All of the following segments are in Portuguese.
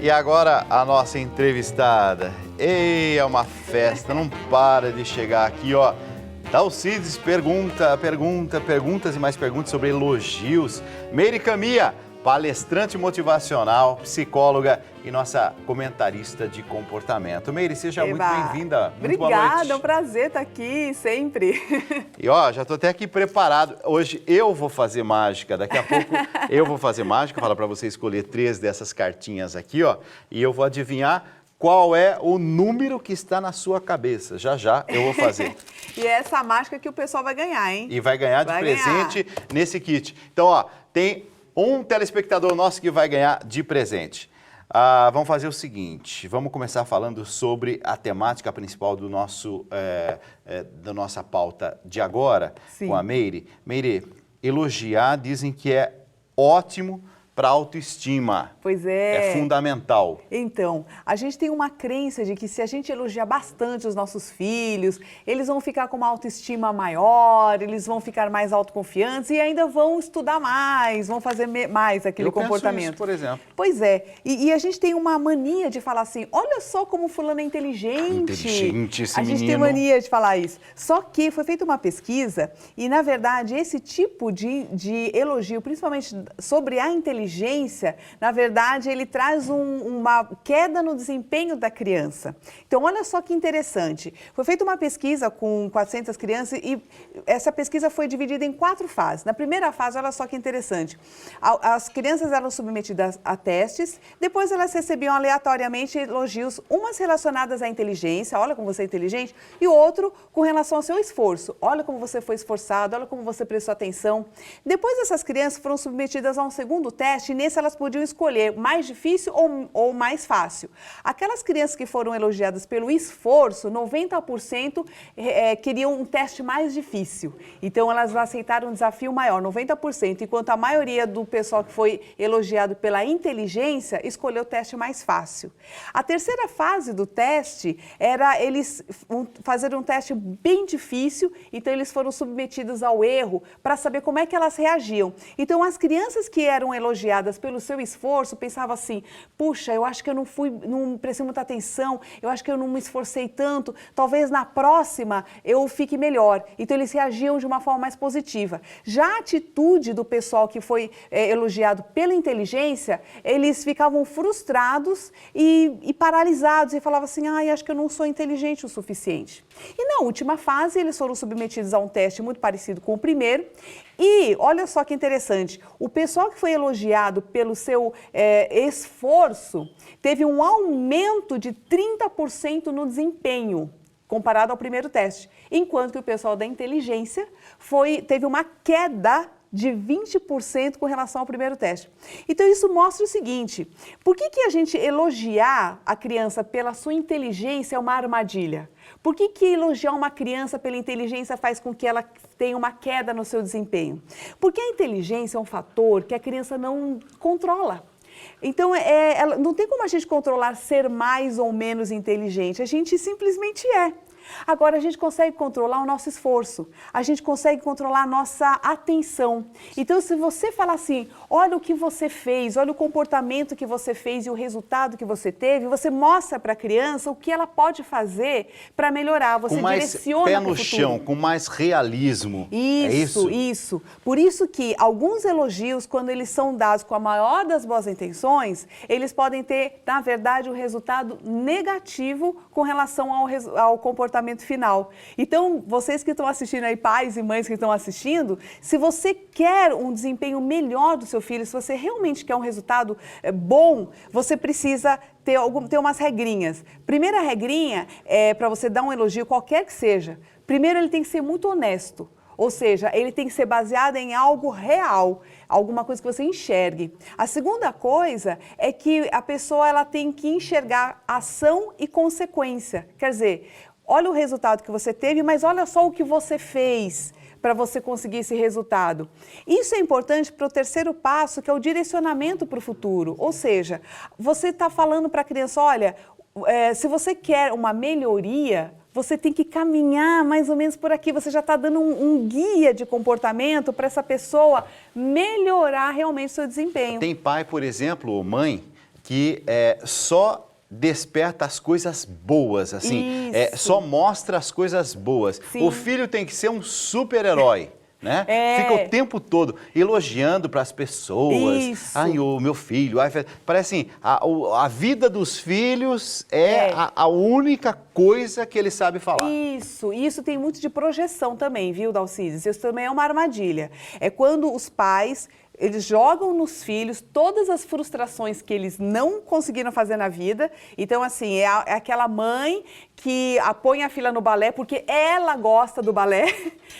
E agora a nossa entrevistada. Ei, é uma festa, não para de chegar aqui, ó. Dalcides perguntas e mais perguntas sobre elogios. Meire Camia, palestrante motivacional, psicóloga e nossa comentarista de comportamento. Meire, seja muito bem-vinda. Muito boa noite. Obrigada, é um prazer estar aqui sempre. E ó, já tô até aqui preparado. Hoje eu vou fazer mágica, daqui a pouco eu vou fazer mágica, falar para você escolher 3 dessas cartinhas aqui, ó, e eu vou adivinhar qual é o número que está na sua cabeça. Já já eu vou fazer. E é essa mágica que o pessoal vai ganhar, hein? E vai ganhar de presente nesse kit. Então, ó, tem um telespectador nosso que vai ganhar de presente. Vamos fazer o seguinte, vamos começar falando sobre a temática principal do da nossa pauta de agora. Sim. Com a Meire. Meire, elogiar dizem que é ótimo para a autoestima. Pois é. É fundamental. Então, a gente tem uma crença de que se a gente elogiar bastante os nossos filhos, eles vão ficar com uma autoestima maior, eles vão ficar mais autoconfiantes e ainda vão estudar mais, vão fazer mais aquele comportamento. Penso isso, por exemplo. Pois é. E a gente tem uma mania de falar assim, olha só como fulano é inteligente. Inteligente esse menino. A gente tem mania de falar isso. Só que foi feita uma pesquisa e, na verdade, esse tipo de elogio, principalmente sobre a inteligência, na verdade, ele traz uma queda no desempenho da criança. Então, olha só que interessante. Foi feita uma pesquisa com 400 crianças e essa pesquisa foi dividida em 4 fases. Na primeira fase, olha só que interessante. As crianças eram submetidas a testes, depois elas recebiam aleatoriamente elogios, umas relacionadas à inteligência, olha como você é inteligente, e outro com relação ao seu esforço. Olha como você foi esforçado, olha como você prestou atenção. Depois, essas crianças foram submetidas a um segundo teste, e nesse elas podiam escolher mais difícil ou mais fácil. Aquelas crianças que foram elogiadas pelo esforço, 90% queriam um teste mais difícil. Então, elas aceitaram um desafio maior, 90%, enquanto a maioria do pessoal que foi elogiado pela inteligência escolheu o teste mais fácil. A terceira fase do teste era eles fazer um teste bem difícil, então eles foram submetidos ao erro para saber como é que elas reagiam. Então, as crianças que eram elogiadas pelo seu esforço, pensava assim, puxa, eu acho que eu não prestei muita atenção, eu acho que eu não me esforcei tanto, talvez na próxima eu fique melhor. Então, eles reagiam de uma forma mais positiva. Já a atitude do pessoal que foi elogiado pela inteligência, eles ficavam frustrados e paralisados e falavam assim, acho que eu não sou inteligente o suficiente. E na última fase, eles foram submetidos a um teste muito parecido com o primeiro. E olha só que interessante, o pessoal que foi elogiado pelo seu esforço teve um aumento de 30% no desempenho, comparado ao primeiro teste, enquanto que o pessoal da inteligência teve uma queda de 20% com relação ao primeiro teste. Então, isso mostra o seguinte, por que a gente elogiar a criança pela sua inteligência é uma armadilha? Por que elogiar uma criança pela inteligência faz com que ela tenha uma queda no seu desempenho? Porque a inteligência é um fator que a criança não controla. Então, não tem como a gente controlar ser mais ou menos inteligente, a gente simplesmente é. Agora, a gente consegue controlar o nosso esforço, a gente consegue controlar a nossa atenção. Então, se você falar assim, olha o que você fez, olha o comportamento que você fez e o resultado que você teve, você mostra para a criança o que ela pode fazer para melhorar, você direciona para o futuro. Com mais pé no chão, com mais realismo. Isso. Por isso que alguns elogios, quando eles são dados com a maior das boas intenções, eles podem ter, na verdade, um resultado negativo com relação ao comportamento final. Então, vocês que estão assistindo aí, pais e mães que estão assistindo, se você quer um desempenho melhor do seu filho, se você realmente quer um resultado bom, você precisa ter umas regrinhas. Primeira regrinha é para você dar um elogio, qualquer que seja. Primeiro, ele tem que ser muito honesto. Ou seja, ele tem que ser baseado em algo real, alguma coisa que você enxergue. A segunda coisa é que a pessoa ela tem que enxergar ação e consequência. Quer dizer, olha o resultado que você teve, mas olha só o que você fez para você conseguir esse resultado. Isso é importante para o terceiro passo, que é o direcionamento para o futuro. Ou seja, você está falando para a criança, olha, se você quer uma melhoria, você tem que caminhar mais ou menos por aqui. Você já está dando um guia de comportamento para essa pessoa melhorar realmente o seu desempenho. Tem pai, por exemplo, ou mãe, que só desperta as coisas boas, assim, só mostra as coisas boas. Sim. O filho tem que ser um super-herói, né? É. Fica o tempo todo elogiando para as pessoas. Isso. Ai, o meu filho. Ai, parece assim, a vida dos filhos a única coisa que ele sabe falar. Isso tem muito de projeção também, viu, Dalcides? Isso também é uma armadilha. É quando os pais, eles jogam nos filhos todas as frustrações que eles não conseguiram fazer na vida. Então, assim, é aquela mãe que põe a filha no balé porque ela gosta do balé.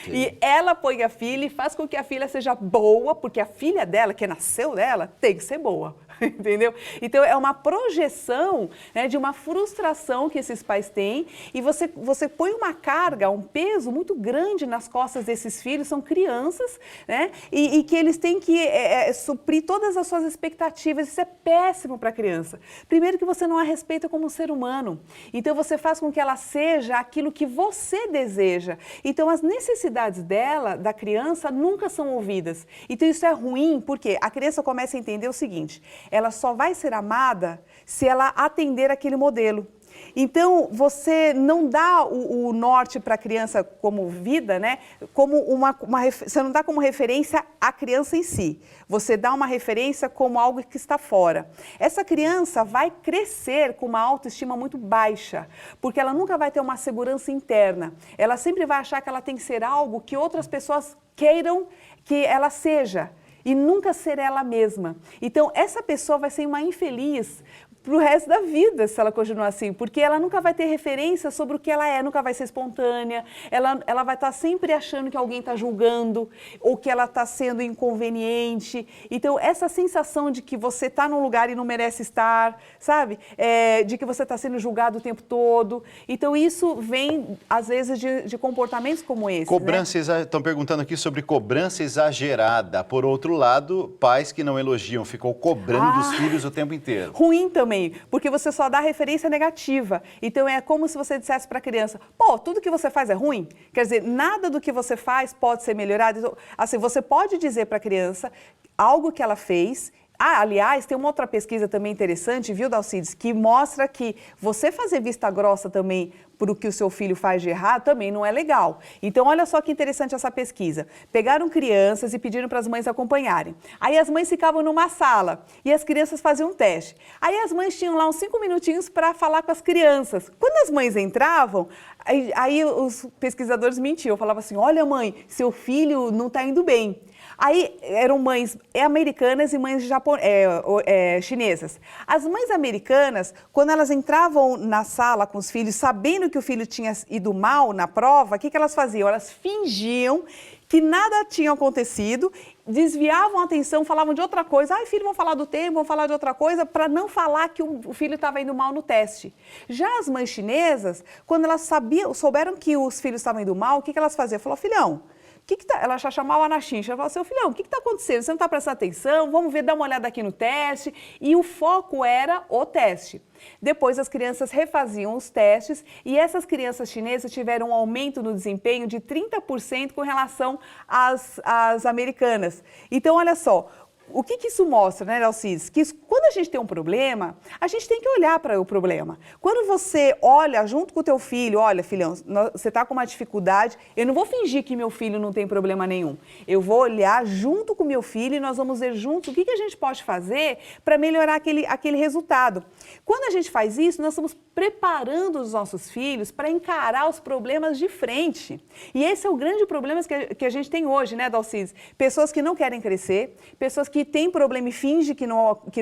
Sim. E ela põe a filha e faz com que a filha seja boa, porque a filha dela, que nasceu dela, tem que ser boa. Entendeu? Então, é uma projeção, né, de uma frustração que esses pais têm e você põe uma carga, um peso muito grande nas costas desses filhos, são crianças, né, e que eles têm que suprir todas as suas expectativas. Isso é péssimo para a criança. Primeiro que você não a respeita como ser humano, então você faz com que ela seja aquilo que você deseja. Então, as necessidades dela, da criança, nunca são ouvidas. Então, isso é ruim porque a criança começa a entender o seguinte: ela só vai ser amada se ela atender aquele modelo. Então, você não dá o norte para a criança como vida, né? Como você não dá como referência a criança em si. Você dá uma referência como algo que está fora. Essa criança vai crescer com uma autoestima muito baixa, porque ela nunca vai ter uma segurança interna. Ela sempre vai achar que ela tem que ser algo que outras pessoas queiram que ela seja, e nunca ser ela mesma. Então, essa pessoa vai ser uma infeliz para o resto da vida, se ela continuar assim, porque ela nunca vai ter referência sobre o que ela é, nunca vai ser espontânea, ela vai estar sempre achando que alguém está julgando, ou que ela está sendo inconveniente. Então, essa sensação de que você está num lugar e não merece estar, sabe? De que você está sendo julgado o tempo todo. Então, isso vem, às vezes, de comportamentos como esse. Cobrança, né? Estão perguntando aqui sobre cobrança exagerada. Por outro lado, pais que não elogiam, ficam cobrando dos filhos o tempo inteiro. Ruim também, porque você só dá referência negativa. Então, é como se você dissesse para a criança: pô, tudo que você faz é ruim? Quer dizer, nada do que você faz pode ser melhorado. Então, assim, você pode dizer para a criança algo que ela fez. Aliás, tem uma outra pesquisa também interessante, viu, Dalcides, que mostra que você fazer vista grossa também por o que o seu filho faz de errado também não é legal. Então, olha só que interessante essa pesquisa. Pegaram crianças e pediram para as mães acompanharem. Aí as mães ficavam numa sala e as crianças faziam um teste. Aí as mães tinham lá uns 5 minutinhos para falar com as crianças. Quando as mães entravam, aí os pesquisadores mentiam. Falavam assim: olha, mãe, seu filho não está indo bem. Aí eram mães americanas e mães chinesas. As mães americanas, quando elas entravam na sala com os filhos, sabendo que o filho tinha ido mal na prova, o que elas faziam? Elas fingiam que nada tinha acontecido, desviavam a atenção, falavam de outra coisa. Ai, filho, vão falar do tempo, vão falar de outra coisa, para não falar que o filho estava indo mal no teste. Já as mães chinesas, quando elas souberam que os filhos estavam indo mal, o que elas faziam? Falaram: filhão, ela já chamava na chincha, ela falou: seu filhão, o que está acontecendo? Você não está prestando atenção? Vamos ver, dá uma olhada aqui no teste. E o foco era o teste. Depois as crianças refaziam os testes e essas crianças chinesas tiveram um aumento no desempenho de 30% com relação às americanas. Então, olha só. O que isso mostra, né, Dalcides? Que quando a gente tem um problema, a gente tem que olhar para o problema. Quando você olha junto com o teu filho: olha, filhão, você está com uma dificuldade, eu não vou fingir que meu filho não tem problema nenhum. Eu vou olhar junto com meu filho e nós vamos ver juntos o que a gente pode fazer para melhorar aquele resultado. Quando a gente faz isso, nós estamos preparando os nossos filhos para encarar os problemas de frente. E esse é o grande problema que a gente tem hoje, né, Dalcides? Pessoas que não querem crescer, pessoas que têm problema e fingem que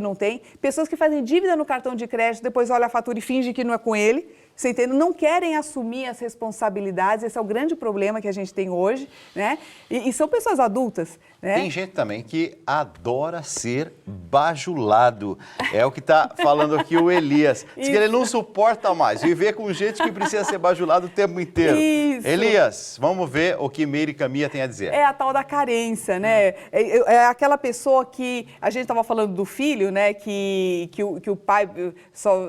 não tem, pessoas que fazem dívida no cartão de crédito, depois olha a fatura e finge que não é com ele, você entende? Não querem assumir as responsabilidades, esse é o grande problema que a gente tem hoje, né? E são pessoas adultas, né? Tem gente também que adora ser bajulado, é o que está falando aqui o Elias. Diz que ele não suporta mais viver com gente que precisa ser bajulado o tempo inteiro. Isso. Elias, vamos ver o que Meire Camia tem a dizer. É a tal da carência, né? É aquela pessoa que, a gente estava falando do filho, né? Que o pai só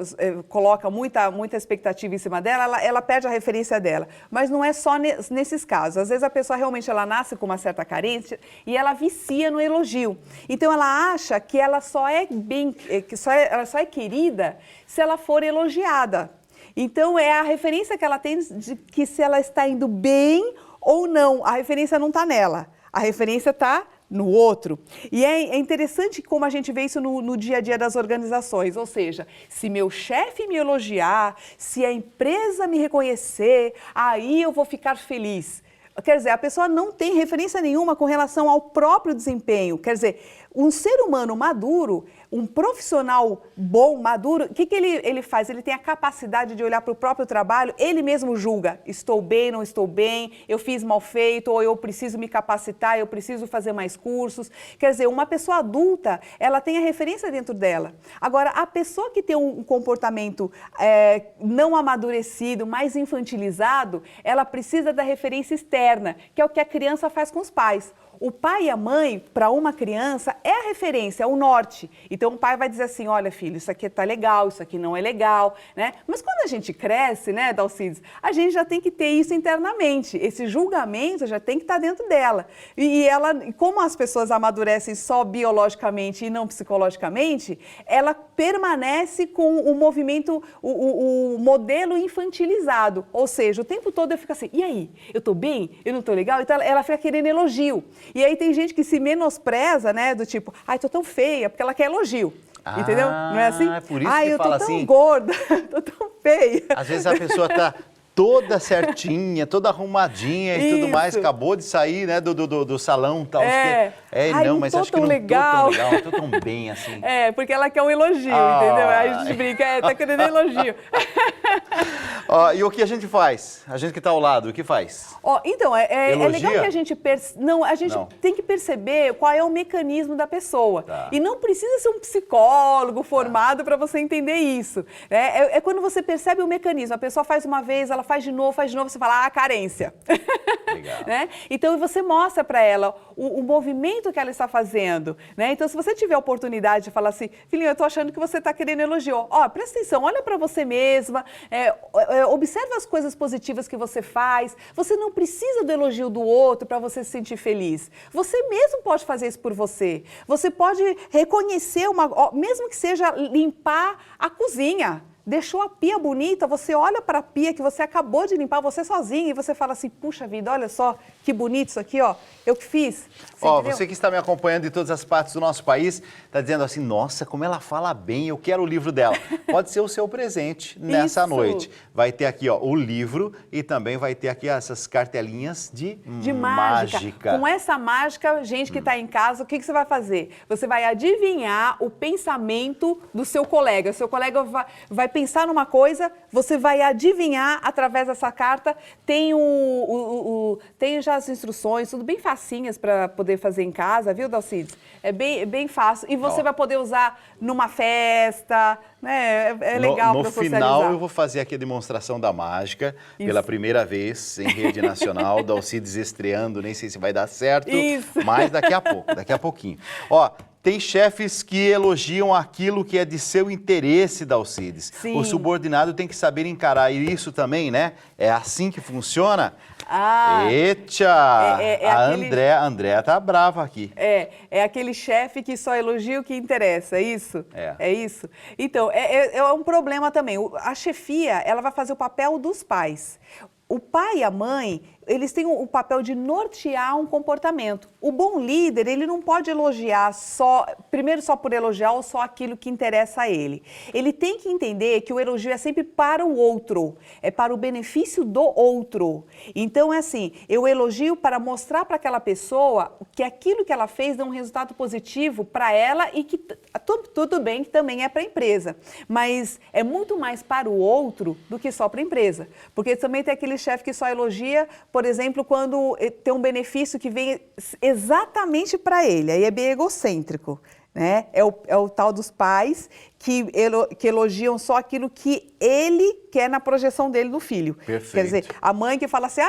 coloca muita expectativa expectativa em cima dela, ela perde a referência dela. Mas não é só nesses casos. Às vezes a pessoa realmente ela nasce com uma certa carência e ela vicia no elogio. Então ela acha que ela só é ela só é querida se ela for elogiada. Então é a referência que ela tem de que se ela está indo bem ou não. A referência não está nela. A referência está no outro. E é interessante como a gente vê isso no dia a dia das organizações, ou seja, se meu chefe me elogiar, se a empresa me reconhecer, aí eu vou ficar feliz. Quer dizer, a pessoa não tem referência nenhuma com relação ao próprio desempenho. Quer dizer, um ser humano maduro, um profissional bom, maduro, o que ele faz? Ele tem a capacidade de olhar para o próprio trabalho, ele mesmo julga, estou bem, não estou bem, eu fiz mal feito, ou eu preciso me capacitar, eu preciso fazer mais cursos. Quer dizer, uma pessoa adulta, ela tem a referência dentro dela. Agora, a pessoa que tem um comportamento não amadurecido, mais infantilizado, ela precisa da referência externa, que é o que a criança faz com os pais. O pai e a mãe, para uma criança, é a referência, é o norte. Então, o pai vai dizer assim, olha, filho, isso aqui tá legal, isso aqui não é legal, né? Mas quando a gente cresce, né, Dalcides, a gente já tem que ter isso internamente. Esse julgamento já tem que estar dentro dela. E ela, como as pessoas amadurecem só biologicamente e não psicologicamente, ela permanece com o movimento, o modelo infantilizado. Ou seja, o tempo todo eu fico assim, e aí? Eu tô bem? Eu não tô legal? Então, ela fica querendo elogio. E aí tem gente que se menospreza, né, do tipo, ai, tô tão feia, porque ela quer elogio. Entendeu? Não é assim? É por isso ai, que eu fala tô tão assim. gorda, tô tão feia. Às vezes a pessoa tá toda certinha, toda arrumadinha e tudo mais, acabou de sair, né, do salão, tal. Ai, não, não mas tô acho que tão não legal. tô tão legal, não tô tão bem assim. Porque ela quer um elogio, entendeu? Aí a gente brinca, tá querendo elogio. E o que a gente faz? A gente que tá ao lado, o que faz? Então, é legal que a gente Não. tem que perceber qual é o mecanismo da pessoa. Tá. E não precisa ser um psicólogo formado para você entender isso. É quando você percebe o mecanismo. A pessoa faz uma vez, ela faz de novo, você fala, carência. Legal. Né? Então, você mostra para ela o movimento que ela está fazendo. Né? Então, se você tiver a oportunidade de falar assim, filhinho, eu estou achando que você está querendo elogio. Presta atenção, olha para você mesma, observa as coisas positivas que você faz. Você não precisa do elogio do outro para você se sentir feliz. Você mesmo pode fazer isso por você. Você pode reconhecer, mesmo que seja limpar a cozinha. Deixou a pia bonita, você olha para a pia que você acabou de limpar, você sozinha, e você fala assim, puxa vida, olha só que bonito isso aqui, eu que fiz. Você que está me acompanhando de todas as partes do nosso país, está dizendo assim, nossa, como ela fala bem, eu quero o livro dela. Pode ser o seu presente nessa noite. Vai ter aqui, o livro e também vai ter aqui essas cartelinhas de mágica. Com essa mágica, gente que está em casa, o que você vai fazer? Você vai adivinhar o pensamento do seu colega. Seu colega vai pensar numa coisa, você vai adivinhar através dessa carta. Tem tem já as instruções, tudo bem facinhas para poder fazer em casa, viu, Dalcides? É bem fácil. E você vai poder usar numa festa, né? É legal para socializar. No final, eu vou fazer aqui a demonstração da mágica, pela primeira vez em rede nacional, Dalcides estreando, nem sei se vai dar certo, mas daqui a pouquinho. Tem chefes que elogiam aquilo que é de seu interesse, Dalcides. Sim. O subordinado tem que saber encarar isso também, né? É assim que funciona? Eita! A Andréa tá brava aqui. É aquele chefe que só elogia o que interessa, é isso? É isso? Então, é um problema também. A chefia, ela vai fazer o papel dos pais. O pai e a mãe, eles têm o papel de nortear um comportamento. O bom líder, ele não pode elogiar primeiro só por elogiar ou só aquilo que interessa a ele. Ele tem que entender que o elogio é sempre para o outro, é para o benefício do outro. Então, é assim, eu elogio para mostrar para aquela pessoa que aquilo que ela fez dá um resultado positivo para ela e que tudo bem que também é para a empresa. Mas é muito mais para o outro do que só para a empresa. Porque também tem aquele chefe que só elogia, por exemplo, quando tem um benefício que vem exatamente para ele, aí é bem egocêntrico, né? É o tal dos pais que elogiam só aquilo que ele quer na projeção dele no filho. Perfeito. Quer dizer, a mãe que fala assim,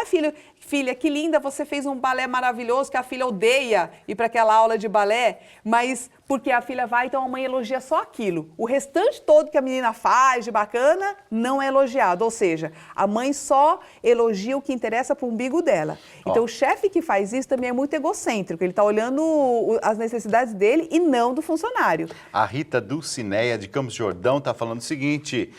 filha, que linda, você fez um balé maravilhoso, que a filha odeia ir para aquela aula de balé, mas porque a filha vai, então a mãe elogia só aquilo. O restante todo que a menina faz de bacana não é elogiado, ou seja, a mãe só elogia o que interessa para o umbigo dela. Então o chefe que faz isso também é muito egocêntrico, ele está olhando as necessidades dele e não do funcionário. A Rita Dulcineia, de Campos do Jordão, está falando o seguinte,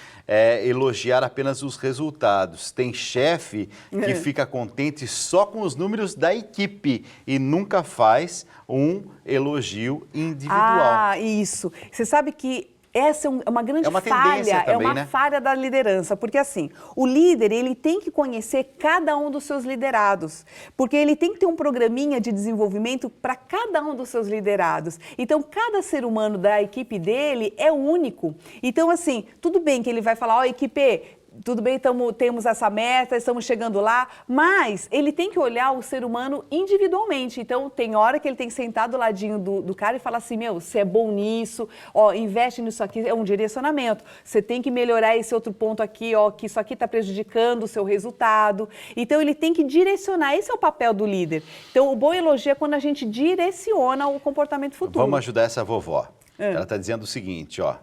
elogiar apenas os resultados. Tem chefe que fica contente só com os números da equipe e nunca faz um elogio individual. Ah, isso. Você sabe que essa é uma grande falha, também, é uma né? falha da liderança, porque assim, o líder, ele tem que conhecer cada um dos seus liderados, porque ele tem que ter um programinha de desenvolvimento para cada um dos seus liderados. Então, cada ser humano da equipe dele é único. Então, assim, tudo bem que ele vai falar, ó, equipe, tudo bem, temos essa meta, estamos chegando lá, mas ele tem que olhar o ser humano individualmente. Então, tem hora que ele tem que sentar do ladinho do cara e falar assim, meu, você é bom nisso, ó, investe nisso aqui, é um direcionamento. Você tem que melhorar esse outro ponto aqui, ó, que isso aqui está prejudicando o seu resultado. Então, ele tem que direcionar, esse é o papel do líder. Então, o bom elogio é quando a gente direciona o comportamento futuro. Vamos ajudar essa vovó. Ela está dizendo o seguinte, ó,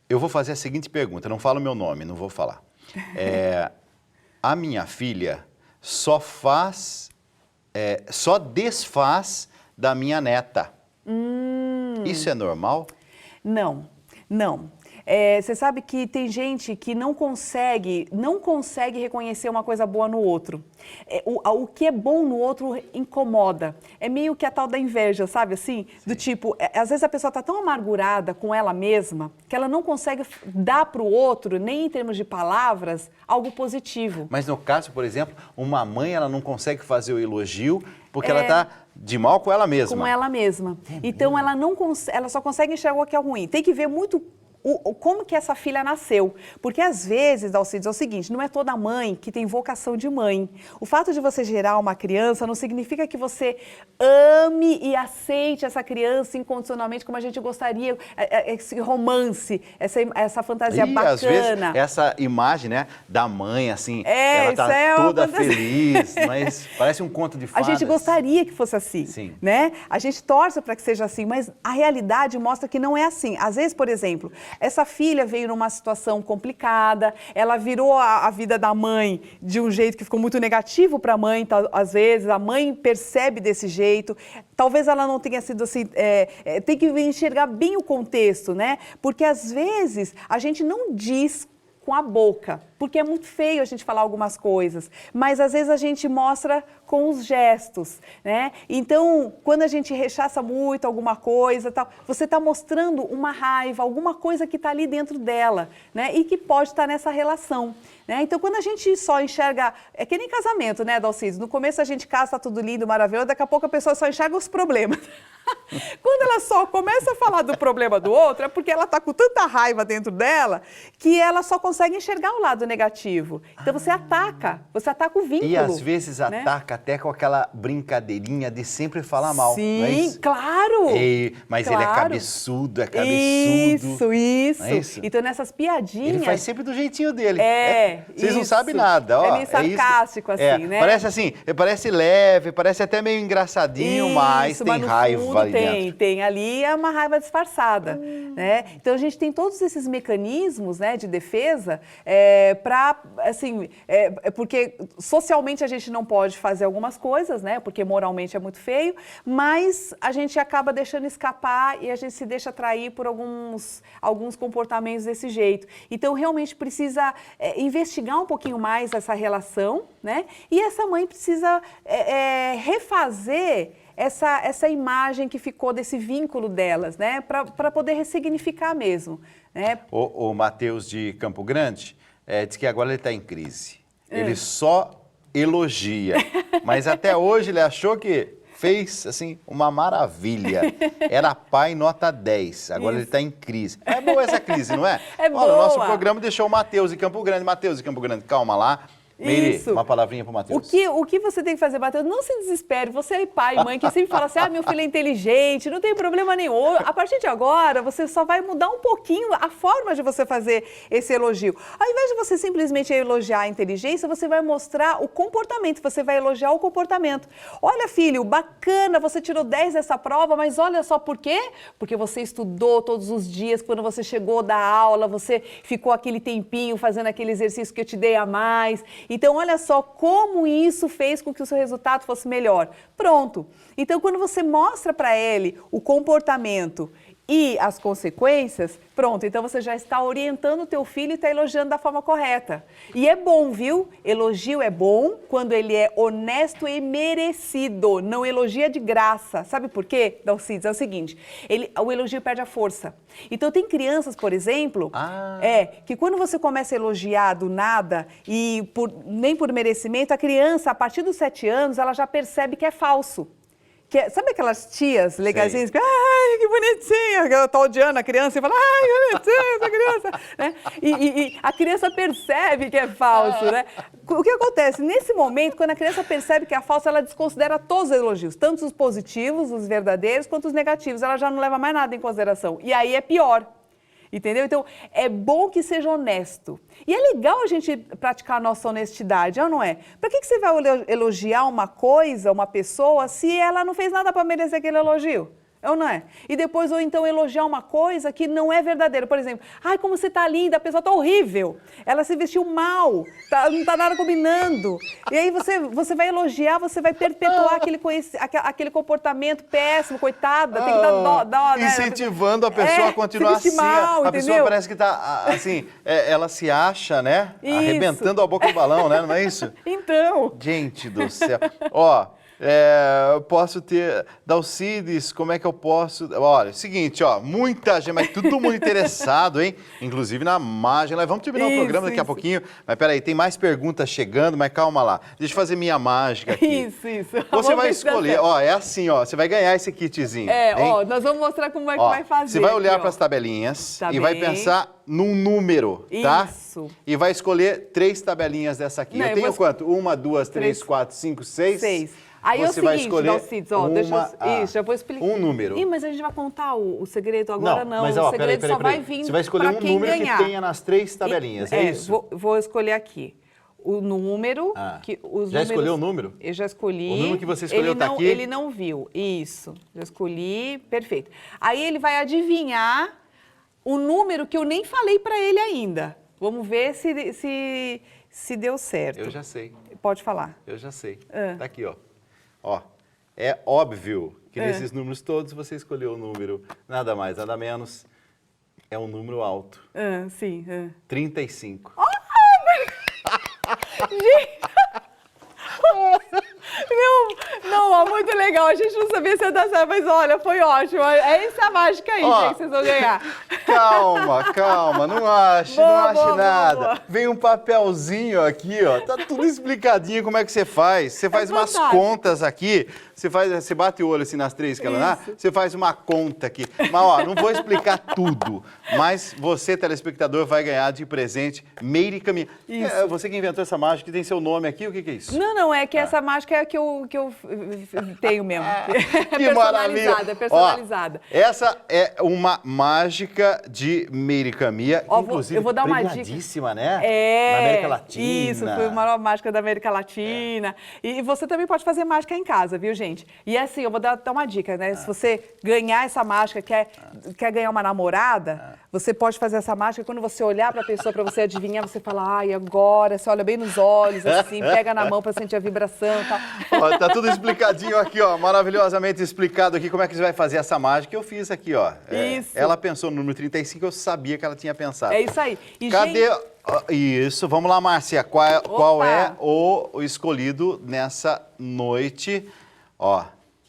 eu vou fazer a seguinte pergunta, não falo meu nome, não vou falar. A minha filha só desfaz da minha neta. Isso é normal? Não, não. Você sabe que tem gente que não consegue reconhecer uma coisa boa no outro. O que é bom no outro incomoda. É meio que a tal da inveja, sabe assim? Do tipo, às vezes a pessoa está tão amargurada com ela mesma que ela não consegue dar para o outro, nem em termos de palavras, algo positivo. Mas no caso, por exemplo, uma mãe ela não consegue fazer o elogio porque ela está de mal com ela mesma. Com ela mesma. Então ela só consegue enxergar o que é ruim. Tem que ver muito como que essa filha nasceu. Porque às vezes, Dalcides, é o seguinte, não é toda mãe que tem vocação de mãe. O fato de você gerar uma criança não significa que você ame e aceite essa criança incondicionalmente como a gente gostaria, esse romance, essa fantasia bacana. Às vezes, essa imagem, né, da mãe, assim, ela tá toda feliz, mas parece um conto de fadas. A gente gostaria que fosse assim, Sim. Né? A gente torce para que seja assim, mas a realidade mostra que não é assim. Às vezes, por exemplo, essa filha veio numa situação complicada, ela virou a vida da mãe de um jeito que ficou muito negativo para a mãe, às vezes, a mãe percebe desse jeito, talvez ela não tenha sido assim, tem que enxergar bem o contexto, né? Porque às vezes a gente não diz com a boca, porque é muito feio a gente falar algumas coisas, mas às vezes a gente mostra com os gestos, né? Então, quando a gente rechaça muito alguma coisa, tal, você está mostrando uma raiva, alguma coisa que está ali dentro dela, né? E que pode estar nessa relação, né? Então, quando a gente só enxerga, é que nem casamento, né, Dalcides? No começo a gente casa, está tudo lindo, maravilhoso, daqui a pouco a pessoa só enxerga os problemas. Quando ela só começa a falar do problema do outro, é porque ela está com tanta raiva dentro dela que ela só consegue enxergar o lado negativo. Então você ataca o vínculo. E às vezes né? ataca até com aquela brincadeirinha de sempre falar mal. Sim, não é isso? Claro! Mas claro. ele é cabeçudo, Isso. Não é isso? Então nessas piadinhas... Ele faz sempre do jeitinho dele. Vocês não isso. sabem nada. Ó, é meio sarcástico assim, né? Parece assim, parece leve, parece até meio engraçadinho, mas tem raiva ali dentro. Tem ali é uma raiva disfarçada, né? Então a gente tem todos esses mecanismos, né, de defesa para, assim, porque socialmente a gente não pode fazer algumas coisas, né? Porque moralmente é muito feio, mas a gente acaba deixando escapar e a gente se deixa atrair por alguns comportamentos desse jeito. Então realmente precisa investigar um pouquinho mais essa relação, né? E essa mãe precisa refazer essa imagem que ficou desse vínculo delas, né? Para poder ressignificar mesmo, né? O Matheus de Campo Grande diz que agora ele está em crise. Ele só elogia, mas até hoje ele achou que fez, assim, uma maravilha. Era pai nota 10, agora ele está em crise. É boa essa crise, não é? É boa. Olha, o nosso programa deixou o Matheus de Campo Grande. Matheus de Campo Grande, calma lá. Meire, Isso. uma palavrinha pro Matheus. O que você tem que fazer, Matheus? Não se desespere. Você é pai e mãe que sempre fala assim, meu filho é inteligente, não tem problema nenhum. A partir de agora, você só vai mudar um pouquinho a forma de você fazer esse elogio. Ao invés de você simplesmente elogiar a inteligência, você vai mostrar o comportamento, você vai elogiar o comportamento. Olha, filho, bacana, você tirou 10 dessa prova, mas olha só por quê? Porque você estudou todos os dias, quando você chegou da aula, você ficou aquele tempinho fazendo aquele exercício que eu te dei a mais. Então, olha só como isso fez com que o seu resultado fosse melhor. Pronto. Então, quando você mostra para ele o comportamento e as consequências, pronto, então você já está orientando o teu filho e está elogiando da forma correta. E é bom, viu? Elogio é bom quando ele é honesto e merecido, não elogia de graça. Sabe por quê, Dalcides? É o seguinte, o elogio perde a força. Então tem crianças, por exemplo, que quando você começa a elogiar do nada e nem por merecimento, a criança, a partir dos 7 anos, ela já percebe que é falso. Sabe aquelas tias legazinhas que, ai, que bonitinha, que eu tô odiando a criança e fala, ai, que bonitinha essa criança, né? E a criança percebe que é falso, né? O que acontece? Nesse momento, quando a criança percebe que é falso, ela desconsidera todos os elogios, tanto os positivos, os verdadeiros, quanto os negativos. Ela já não leva mais nada em consideração. E aí é pior. Entendeu? Então, é bom que seja honesto. E é legal a gente praticar a nossa honestidade, ou não é? Para que você vai elogiar uma coisa, uma pessoa, se ela não fez nada para merecer aquele elogio? Ou não é? E depois, ou então, elogiar uma coisa que não é verdadeira. Por exemplo, ai, como você tá linda, a pessoa tá horrível. Ela se vestiu mal, não tá nada combinando. E aí você vai elogiar, você vai perpetuar aquele comportamento péssimo, coitada. Tem que dar dó, né? Incentivando a pessoa a continuar se vestir mal, a entendeu? pessoa parece que tá, assim, ela se acha, né? Isso. Arrebentando a boca do balão, né? Não é isso? Então. Gente do céu. Ó... eu posso ter... Dalcides, como é que eu posso... Olha, é o seguinte, ó, muita gente, mas todo mundo interessado, hein? Inclusive na mágica. Nós vamos terminar o programa daqui a pouquinho. Mas peraí, tem mais perguntas chegando, mas calma lá. Deixa eu fazer minha mágica aqui. Isso. Você vai escolher, ó, é assim, ó, você vai ganhar esse kitzinho. Ó, nós vamos mostrar como é que vai fazer. Você vai olhar aqui, para as tabelinhas Tá e vai bem. pensar num número, tá? Isso. E vai escolher 3 tabelinhas dessa aqui. Não, eu tenho vou... quanto? 1, 2, 3, 3, 4, 5, 6. 6. Aí Você é o seguinte, vai escolher Dalcides, ó, deixa eu... já vou explicar. um número. Ih, mas a gente vai contar o segredo agora, não. Mas, o ó, segredo peraí. só vai vir. Você vai escolher um quem número ganhar. que tenha nas 3 tabelinhas, é isso? Vou escolher aqui. O número... Já escolheu o número? Eu já escolhi. O número que você escolheu tá aqui? Ele não viu, isso. Já escolhi, perfeito. Aí ele vai adivinhar o número que eu nem falei para ele ainda. Vamos ver se deu certo. Eu já sei. Pode falar. Eu já sei. Tá aqui, ó. Ó, é óbvio que nesses números todos você escolheu o número nada mais, nada menos. É um número alto. Sim. 35. Gente! Não, muito legal. A gente não sabia se ia dar certo, mas olha, foi ótimo. É essa mágica aí, gente, que vocês vão ganhar. Calma, não ache nada. Boa. Vem um papelzinho aqui, ó, tá tudo explicadinho como é que você faz. Você faz umas fantástico. contas aqui, você bate o olho assim nas 3 que ela dá, você faz uma conta aqui. Mas, ó, não vou explicar tudo, mas você, telespectador, vai ganhar de presente Meire Caminha. Você que inventou essa mágica, que tem seu nome aqui, o que é isso? Não, é que essa mágica é a que eu tenho mesmo. Que maravilha! É personalizada. Ó, essa é uma mágica de Meire Caminha, inclusive eu vou dar uma dica. premiadíssima, né? Na América Latina. Isso, foi a maior mágica da América Latina. E você também pode fazer mágica em casa, viu, gente? E assim, eu vou dar uma dica, né? Se você ganhar essa mágica, quer ganhar uma namorada, você pode fazer essa mágica quando você olhar para a pessoa, para você adivinhar, você fala, ai, agora, você olha bem nos olhos, assim, pega na mão para sentir a vibração e tal. Ó, tá tudo explicadinho aqui, ó, maravilhosamente explicado aqui como é que você vai fazer essa mágica. Eu fiz aqui, ó. Isso. Ela pensou no número 35, eu sabia que ela tinha pensado. É isso aí. E, Cadê? gente... Isso, vamos lá, Márcia. Qual é o escolhido nessa noite? Ó,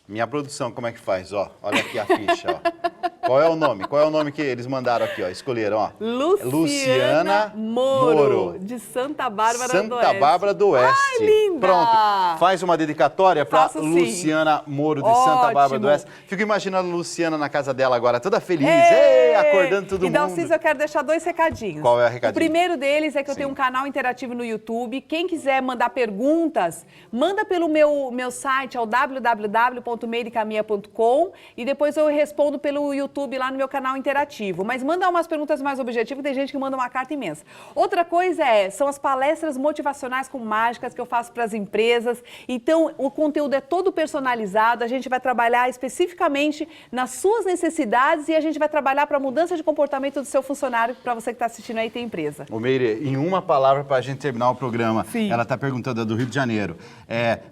minha produção, como é que faz? Ó, olha aqui a ficha, ó. Qual é o nome? Qual é o nome que eles mandaram aqui, ó? Escolheram, ó. Luciana Moro, de Santa Bárbara do Oeste. Santa Bárbara do Oeste. Ai, linda! Pronto. Faz uma dedicatória para Faço, sim. Luciana Moro, de Santa Bárbara do Oeste. Fico imaginando a Luciana na casa dela agora, toda feliz. Ei, acordando todo e mundo. Dalcísio, eu quero deixar 2 recadinhos. Qual é o recadinho? O primeiro deles é que eu Sim. tenho um canal interativo no YouTube. Quem quiser mandar perguntas, manda pelo meu site, é o www.meiricamia.com, e depois eu respondo pelo YouTube lá no meu canal interativo. Mas manda umas perguntas mais objetivas, tem gente que manda uma carta imensa. Outra coisa são as palestras motivacionais com mágicas que eu faço para as empresas. Então, o conteúdo é todo personalizado, a gente vai trabalhar especificamente nas suas necessidades e a gente vai trabalhar para a mudança de comportamento do seu funcionário, para você que está assistindo aí tem empresa. Ô Meire, em uma palavra para a gente terminar o programa, Sim. ela está perguntando, é do Rio de Janeiro,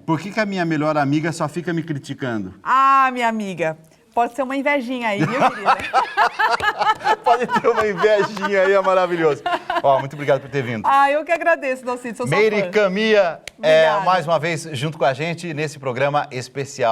por que a minha melhor amiga só fica me criticando? Ah, minha amiga, pode ser uma invejinha aí, viu, querida? Pode ter uma invejinha aí, é maravilhoso. Ó, muito obrigado por ter vindo. Ah, eu que agradeço, Dalcídio, sou sua fã. Meire Camia, Obrigada. mais uma vez junto com a gente nesse programa especial.